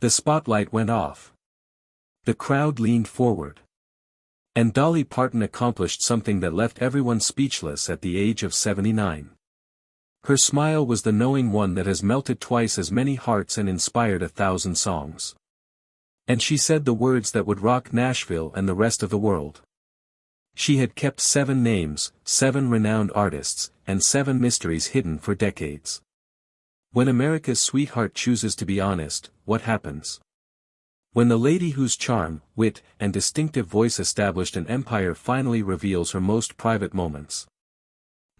The spotlight went off. The crowd leaned forward. And Dolly Parton accomplished something that left everyone speechless at the age of 79. Her smile was the knowing one that has melted twice as many hearts and inspired 1,000 songs. And she said the words that would rock Nashville and the rest of the world. She had kept 7 names, 7 renowned artists, and 7 mysteries hidden for decades. When America's sweetheart chooses to be honest, what happens? When the lady whose charm, wit, and distinctive voice established an empire finally reveals her most private moments.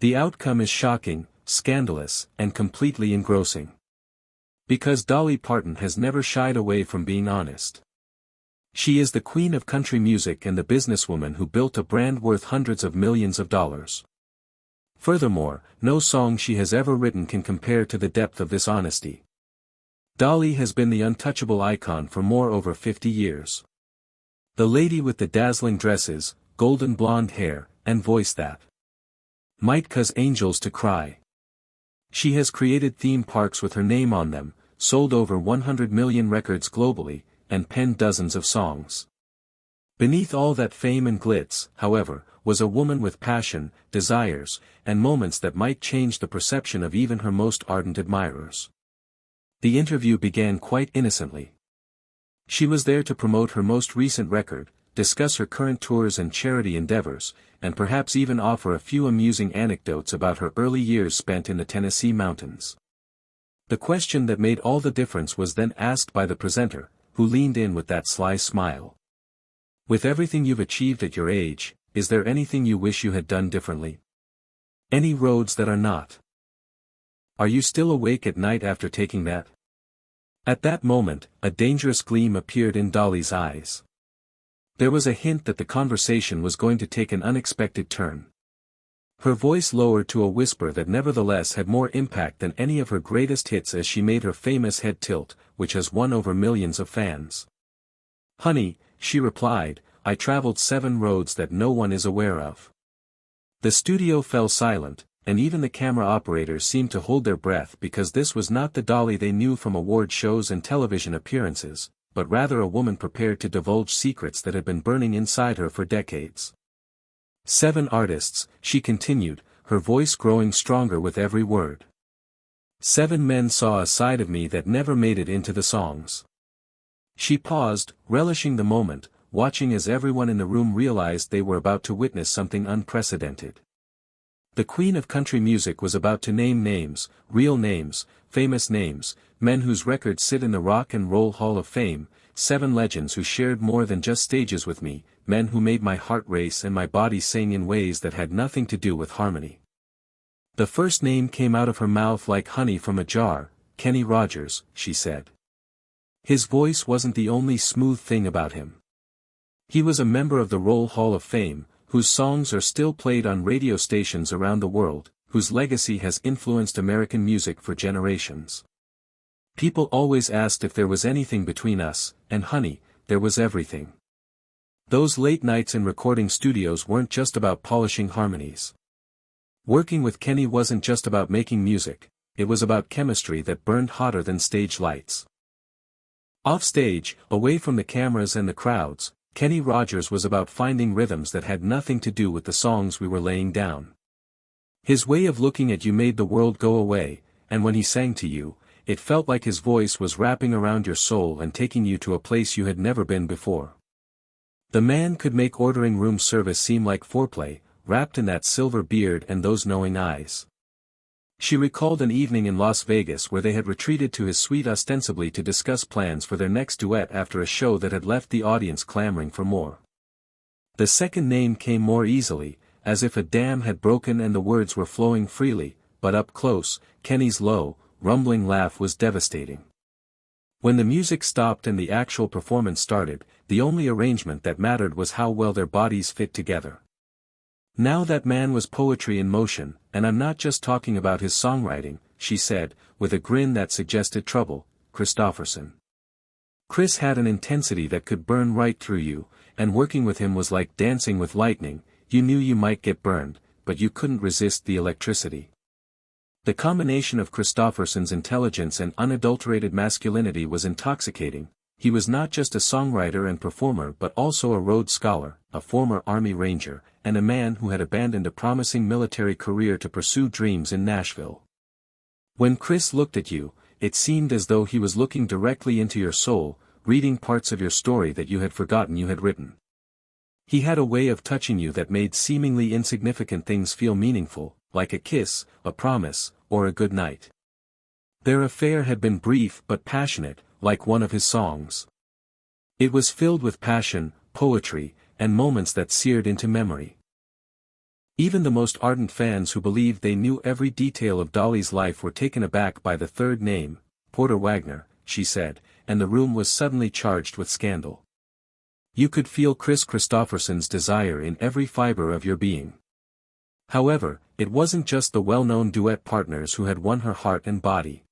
The outcome is shocking, scandalous, and completely engrossing. Because Dolly Parton has never shied away from being honest. She is the queen of country music and the businesswoman who built a brand worth hundreds of millions of dollars. Furthermore, no song she has ever written can compare to the depth of this honesty. Dolly has been the untouchable icon for over 50 years. The lady with the dazzling dresses, golden blonde hair, and voice that might cause angels to cry. She has created theme parks with her name on them, sold over 100 million records globally, and penned dozens of songs. Beneath all that fame and glitz, however, was a woman with passion, desires, and moments that might change the perception of even her most ardent admirers. The interview began quite innocently. She was there to promote her most recent record, discuss her current tours and charity endeavors, and perhaps even offer a few amusing anecdotes about her early years spent in the Tennessee mountains. The question that made all the difference was then asked by the presenter, who leaned in with that sly smile. With everything you've achieved at your age, is there anything you wish you had done differently? Any roads that are not? Are you still awake at night after taking that? At that moment, a dangerous gleam appeared in Dolly's eyes. There was a hint that the conversation was going to take an unexpected turn. Her voice lowered to a whisper that nevertheless had more impact than any of her greatest hits as she made her famous head tilt, which has won over millions of fans. "Honey," she replied, "I traveled 7 roads that no one is aware of." The studio fell silent, and even the camera operators seemed to hold their breath because this was not the Dolly they knew from award shows and television appearances, but rather a woman prepared to divulge secrets that had been burning inside her for decades. 7 artists, she continued, her voice growing stronger with every word. 7 men saw a side of me that never made it into the songs. She paused, relishing the moment, watching as everyone in the room realized they were about to witness something unprecedented. The queen of country music was about to name names, real names, famous names, men whose records sit in the Rock and Roll Hall of Fame, 7 legends who shared more than just stages with me, men who made my heart race and my body sing in ways that had nothing to do with harmony. The first name came out of her mouth like honey from a jar, Kenny Rogers, she said. His voice wasn't the only smooth thing about him. He was a member of the Roll Hall of Fame, whose songs are still played on radio stations around the world, whose legacy has influenced American music for generations. People always asked if there was anything between us, and honey, there was everything. Those late nights in recording studios weren't just about polishing harmonies. Working with Kenny wasn't just about making music, it was about chemistry that burned hotter than stage lights. Off stage, away from the cameras and the crowds, Kenny Rogers was about finding rhythms that had nothing to do with the songs we were laying down. His way of looking at you made the world go away, and when he sang to you, it felt like his voice was wrapping around your soul and taking you to a place you had never been before. The man could make ordering room service seem like foreplay, wrapped in that silver beard and those knowing eyes. She recalled an evening in Las Vegas where they had retreated to his suite ostensibly to discuss plans for their next duet after a show that had left the audience clamoring for more. The second name came more easily, as if a dam had broken and the words were flowing freely, but up close, Kenny's low, rumbling laugh was devastating. When the music stopped and the actual performance started, the only arrangement that mattered was how well their bodies fit together. Now that man was poetry in motion, and I'm not just talking about his songwriting, she said, with a grin that suggested trouble, Christofferson. Chris had an intensity that could burn right through you, and working with him was like dancing with lightning, you knew you might get burned, but you couldn't resist the electricity. The combination of Christofferson's intelligence and unadulterated masculinity was intoxicating. He was not just a songwriter and performer but also a Rhodes Scholar, a former Army Ranger, and a man who had abandoned a promising military career to pursue dreams in Nashville. When Chris looked at you, it seemed as though he was looking directly into your soul, reading parts of your story that you had forgotten you had written. He had a way of touching you that made seemingly insignificant things feel meaningful, like a kiss, a promise, or a good night. Their affair had been brief but passionate, like one of his songs. It was filled with passion, poetry, and moments that seared into memory. Even the most ardent fans who believed they knew every detail of Dolly's life were taken aback by the third name, Porter Wagner, she said, and the room was suddenly charged with scandal. You could feel Chris Christofferson's desire in every fiber of your being. However, it wasn't just the well-known duet partners who had won her heart and body.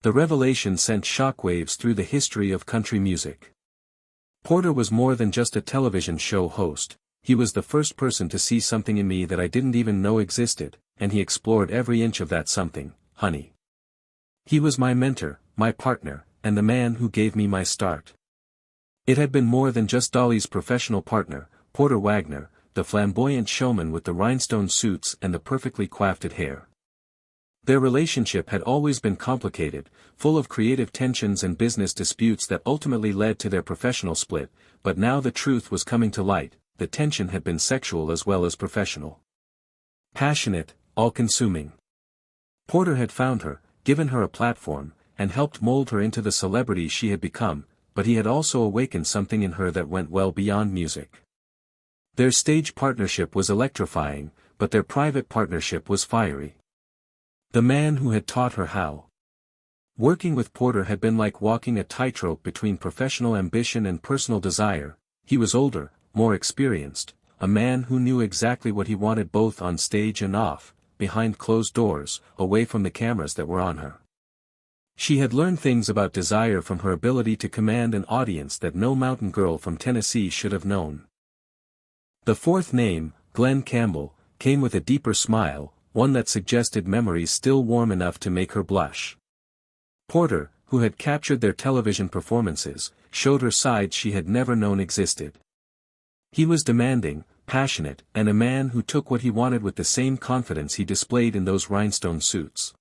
The revelation sent shockwaves through the history of country music. Porter was more than just a television show host. He was the first person to see something in me that I didn't even know existed, and he explored every inch of that something, honey. He was my mentor, my partner, and the man who gave me my start. It had been more than just Dolly's professional partner, Porter Wagner, the flamboyant showman with the rhinestone suits and the perfectly coiffed hair. Their relationship had always been complicated, full of creative tensions and business disputes that ultimately led to their professional split, but now the truth was coming to light. The tension had been sexual as well as professional. Passionate, all-consuming. Porter had found her, given her a platform, and helped mold her into the celebrity she had become, but he had also awakened something in her that went well beyond music. Their stage partnership was electrifying, but their private partnership was fiery. The man who had taught her how. Working with Porter had been like walking a tightrope between professional ambition and personal desire. He was older, more experienced, a man who knew exactly what he wanted both on stage and off, behind closed doors, away from the cameras that were on her. She had learned things about desire from her ability to command an audience that no mountain girl from Tennessee should have known. The fourth name, Glenn Campbell, came with a deeper smile, one that suggested memories still warm enough to make her blush. Porter, who had captured their television performances, showed her sides she had never known existed. He was demanding, passionate, and a man who took what he wanted with the same confidence he displayed in those rhinestone suits.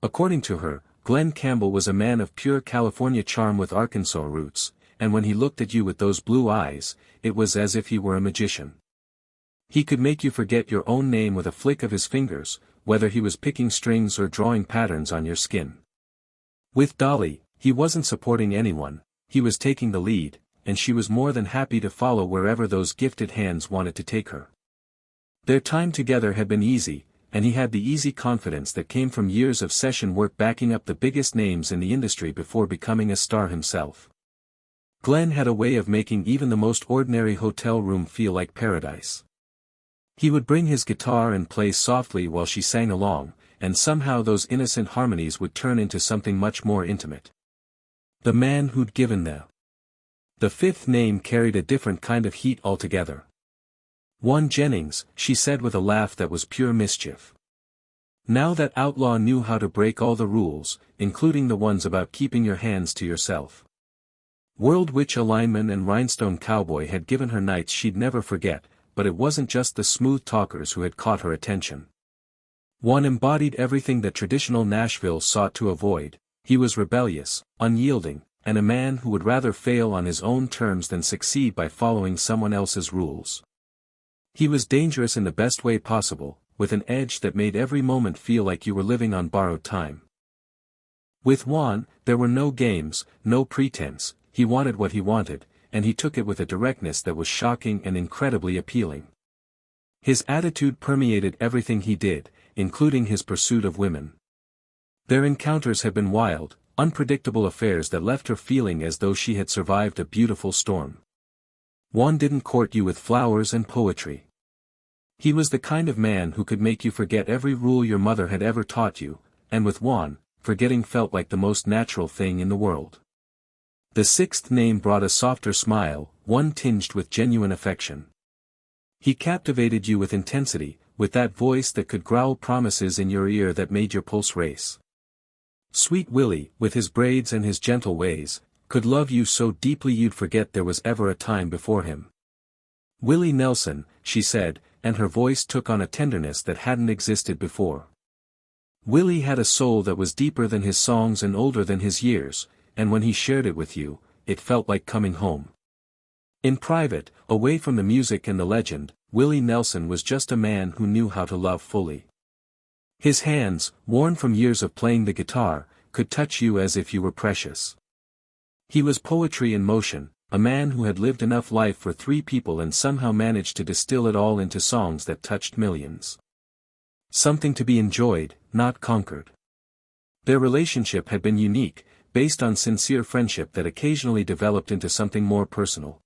According to her, Glenn Campbell was a man of pure California charm with Arkansas roots, and when he looked at you with those blue eyes, it was as if he were a magician. He could make you forget your own name with a flick of his fingers, whether he was picking strings or drawing patterns on your skin. With Dolly, he wasn't supporting anyone, he was taking the lead, and she was more than happy to follow wherever those gifted hands wanted to take her. Their time together had been easy, and he had the easy confidence that came from years of session work backing up the biggest names in the industry before becoming a star himself. Glenn had a way of making even the most ordinary hotel room feel like paradise. He would bring his guitar and play softly while she sang along, and somehow those innocent harmonies would turn into something much more intimate. The man who'd given them. The fifth name carried a different kind of heat altogether. Juan Jennings, she said with a laugh that was pure mischief. Now that outlaw knew how to break all the rules, including the ones about keeping your hands to yourself. World Witch a lineman and rhinestone cowboy had given her nights she'd never forget, but it wasn't just the smooth talkers who had caught her attention. Juan embodied everything that traditional Nashville sought to avoid. He was rebellious, unyielding, and a man who would rather fail on his own terms than succeed by following someone else's rules. He was dangerous in the best way possible, with an edge that made every moment feel like you were living on borrowed time. With Juan, there were no games, no pretense. He wanted what he wanted, and he took it with a directness that was shocking and incredibly appealing. His attitude permeated everything he did, including his pursuit of women. Their encounters had been wild, unpredictable affairs that left her feeling as though she had survived a beautiful storm. Juan didn't court you with flowers and poetry. He was the kind of man who could make you forget every rule your mother had ever taught you, and with Juan, forgetting felt like the most natural thing in the world. The sixth name brought a softer smile, one tinged with genuine affection. He captivated you with intensity, with that voice that could growl promises in your ear that made your pulse race. Sweet Willie, with his braids and his gentle ways, could love you so deeply you'd forget there was ever a time before him. Willie Nelson, she said, and her voice took on a tenderness that hadn't existed before. Willie had a soul that was deeper than his songs and older than his years, and when he shared it with you, it felt like coming home. In private, away from the music and the legend, Willie Nelson was just a man who knew how to love fully. His hands, worn from years of playing the guitar, could touch you as if you were precious. He was poetry in motion, a man who had lived enough life for 3 people and somehow managed to distill it all into songs that touched millions. Something to be enjoyed, not conquered. Their relationship had been unique, based on sincere friendship that occasionally developed into something more personal.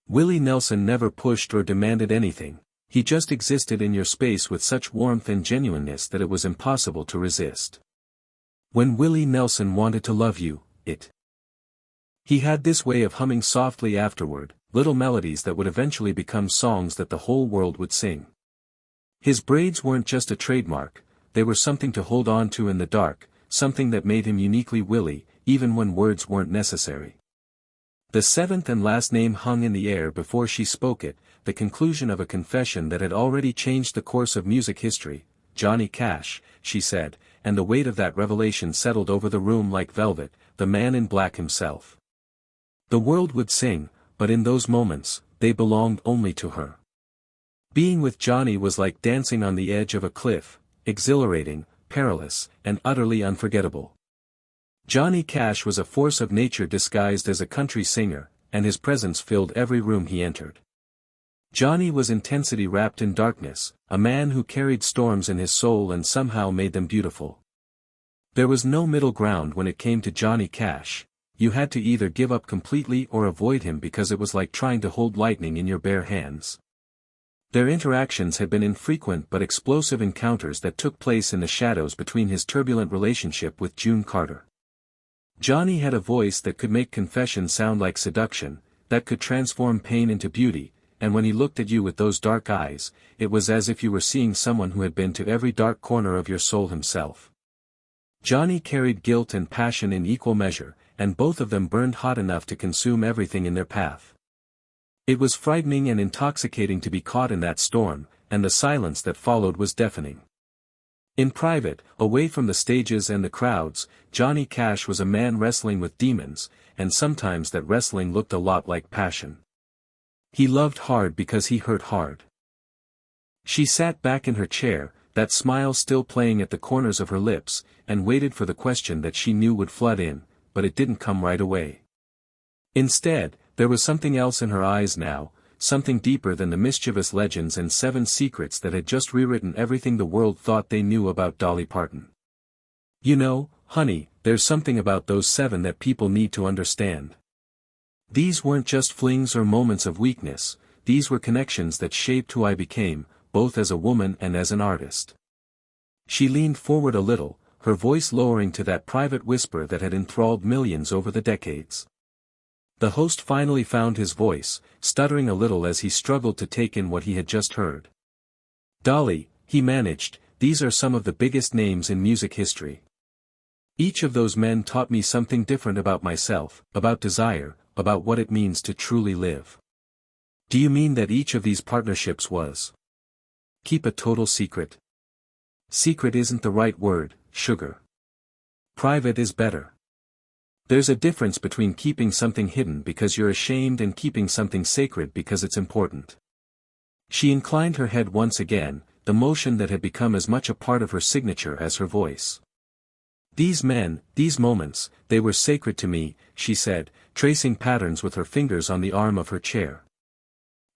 Willie Nelson never pushed or demanded anything, he just existed in your space with such warmth and genuineness that it was impossible to resist. When Willie Nelson wanted to love you, he had this way of humming softly afterward, little melodies that would eventually become songs that the whole world would sing. His braids weren't just a trademark, they were something to hold on to in the dark, something that made him uniquely Willie, even when words weren't necessary. The 7th and last name hung in the air before she spoke it, the conclusion of a confession that had already changed the course of music history. Johnny Cash, she said, and the weight of that revelation settled over the room like velvet, the man in black himself. The world would sing, but in those moments, they belonged only to her. Being with Johnny was like dancing on the edge of a cliff, exhilarating, perilous, and utterly unforgettable. Johnny Cash was a force of nature disguised as a country singer, and his presence filled every room he entered. Johnny was intensity wrapped in darkness, a man who carried storms in his soul and somehow made them beautiful. There was no middle ground when it came to Johnny Cash. You had to either give up completely or avoid him because it was like trying to hold lightning in your bare hands. Their interactions had been infrequent but explosive encounters that took place in the shadows between his turbulent relationship with June Carter. Johnny had a voice that could make confession sound like seduction, that could transform pain into beauty, and when he looked at you with those dark eyes, it was as if you were seeing someone who had been to every dark corner of your soul himself. Johnny carried guilt and passion in equal measure, and both of them burned hot enough to consume everything in their path. It was frightening and intoxicating to be caught in that storm, and the silence that followed was deafening. In private, away from the stages and the crowds, Johnny Cash was a man wrestling with demons, and sometimes that wrestling looked a lot like passion. He loved hard because he hurt hard. She sat back in her chair, that smile still playing at the corners of her lips, and waited for the question that she knew would flood in, but it didn't come right away. Instead, there was something else in her eyes now, something deeper than the mischievous legends and 7 secrets that had just rewritten everything the world thought they knew about Dolly Parton. You know, honey, there's something about those 7 that people need to understand. These weren't just flings or moments of weakness, these were connections that shaped who I became, both as a woman and as an artist. She leaned forward a little, her voice lowering to that private whisper that had enthralled millions over the decades. The host finally found his voice, stuttering a little as he struggled to take in what he had just heard. Dolly, he managed, these are some of the biggest names in music history. Each of those men taught me something different about myself, about desire, about what it means to truly live. Do you mean that each of these partnerships was? Keep a total secret? Secret isn't the right word, sugar. Private is better. There's a difference between keeping something hidden because you're ashamed and keeping something sacred because it's important. She inclined her head once again, the motion that had become as much a part of her signature as her voice. These men, these moments, they were sacred to me, she said, tracing patterns with her fingers on the arm of her chair.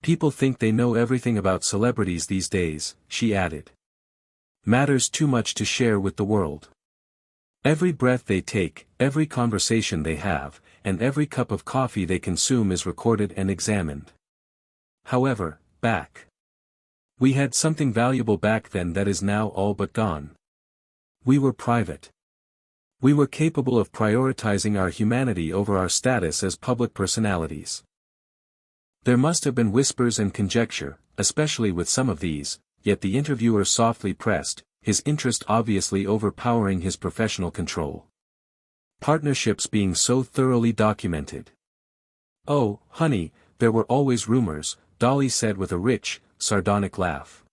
People think they know everything about celebrities these days, she added. Matters too much to share with the world. Every breath they take, every conversation they have, and every cup of coffee they consume is recorded and examined. However, we had something valuable back then that is now all but gone. We were private. We were capable of prioritizing our humanity over our status as public personalities. There must have been whispers and conjecture, especially with some of these, yet the interviewer softly pressed, his interest obviously overpowering his professional control. Partnerships being so thoroughly documented. "Oh, honey, there were always rumors," Dolly said with a rich, sardonic laugh.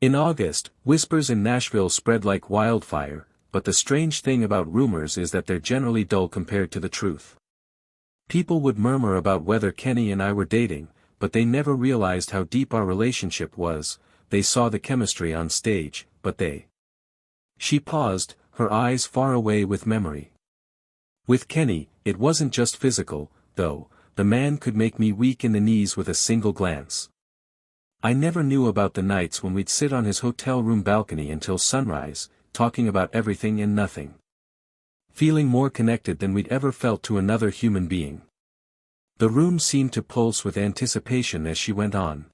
In August, whispers in Nashville spread like wildfire, but the strange thing about rumors is that they're generally dull compared to the truth. People would murmur about whether Kenny and I were dating, but they never realized how deep our relationship was. They saw the chemistry on stage, but they... She paused, her eyes far away with memory. With Kenny, it wasn't just physical, though. The man could make me weak in the knees with a single glance. I never knew about the nights when we'd sit on his hotel room balcony until sunrise, talking about everything and nothing. Feeling more connected than we'd ever felt to another human being. The room seemed to pulse with anticipation as she went on.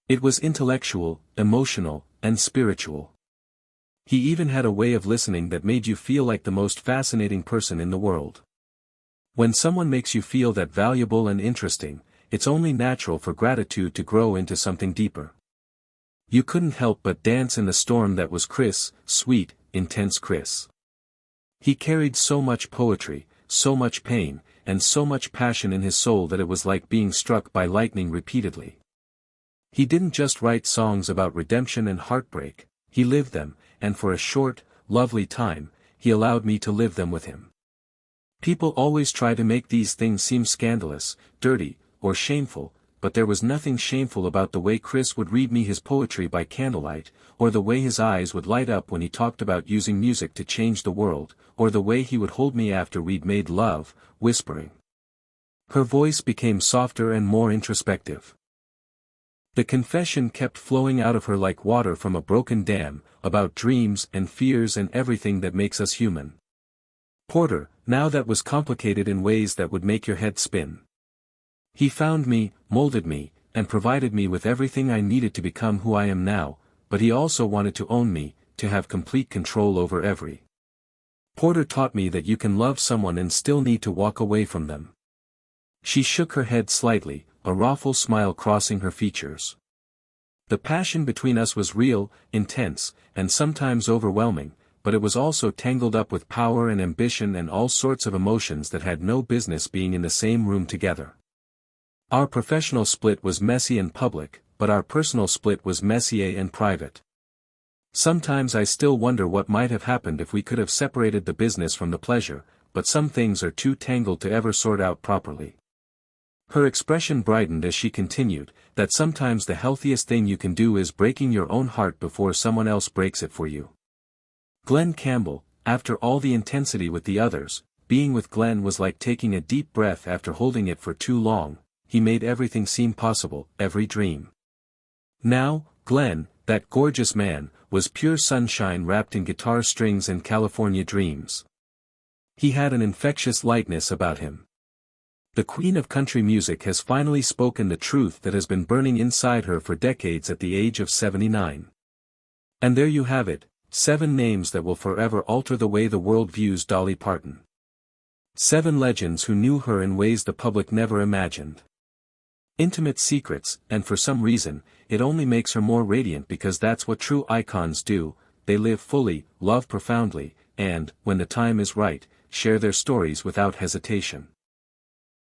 It was intellectual, emotional, and spiritual. He even had a way of listening that made you feel like the most fascinating person in the world. When someone makes you feel that valuable and interesting, it's only natural for gratitude to grow into something deeper. You couldn't help but dance in the storm that was Chris, sweet, intense Chris. He carried so much poetry, so much pain, and so much passion in his soul that it was like being struck by lightning repeatedly. He didn't just write songs about redemption and heartbreak, he lived them, and for a short, lovely time, he allowed me to live them with him. People always try to make these things seem scandalous, dirty, or shameful, but there was nothing shameful about the way Chris would read me his poetry by candlelight, or the way his eyes would light up when he talked about using music to change the world, or the way he would hold me after we'd made love, whispering. Her voice became softer and more introspective. The confession kept flowing out of her like water from a broken dam, about dreams and fears and everything that makes us human. Porter, now that was complicated in ways that would make your head spin. He found me, molded me, and provided me with everything I needed to become who I am now, but he also wanted to own me, to have complete control over every. Porter taught me that you can love someone and still need to walk away from them. She shook her head slightly, a rueful smile crossing her features. The passion between us was real, intense, and sometimes overwhelming, but it was also tangled up with power and ambition and all sorts of emotions that had no business being in the same room together. Our professional split was messy and public, but our personal split was messy and private. Sometimes I still wonder what might have happened if we could have separated the business from the pleasure, but some things are too tangled to ever sort out properly. Her expression brightened as she continued, that sometimes the healthiest thing you can do is breaking your own heart before someone else breaks it for you. Glenn Campbell, after all the intensity with the others, being with Glenn was like taking a deep breath after holding it for too long. He made everything seem possible, every dream. Now, Glenn, that gorgeous man, was pure sunshine wrapped in guitar strings and California dreams. He had an infectious lightness about him. The queen of country music has finally spoken the truth that has been burning inside her for decades at the age of 79. And there you have it, 7 names that will forever alter the way the world views Dolly Parton. 7 legends who knew her in ways the public never imagined. Intimate secrets, and for some reason, it only makes her more radiant because that's what true icons do. They live fully, love profoundly, and, when the time is right, share their stories without hesitation.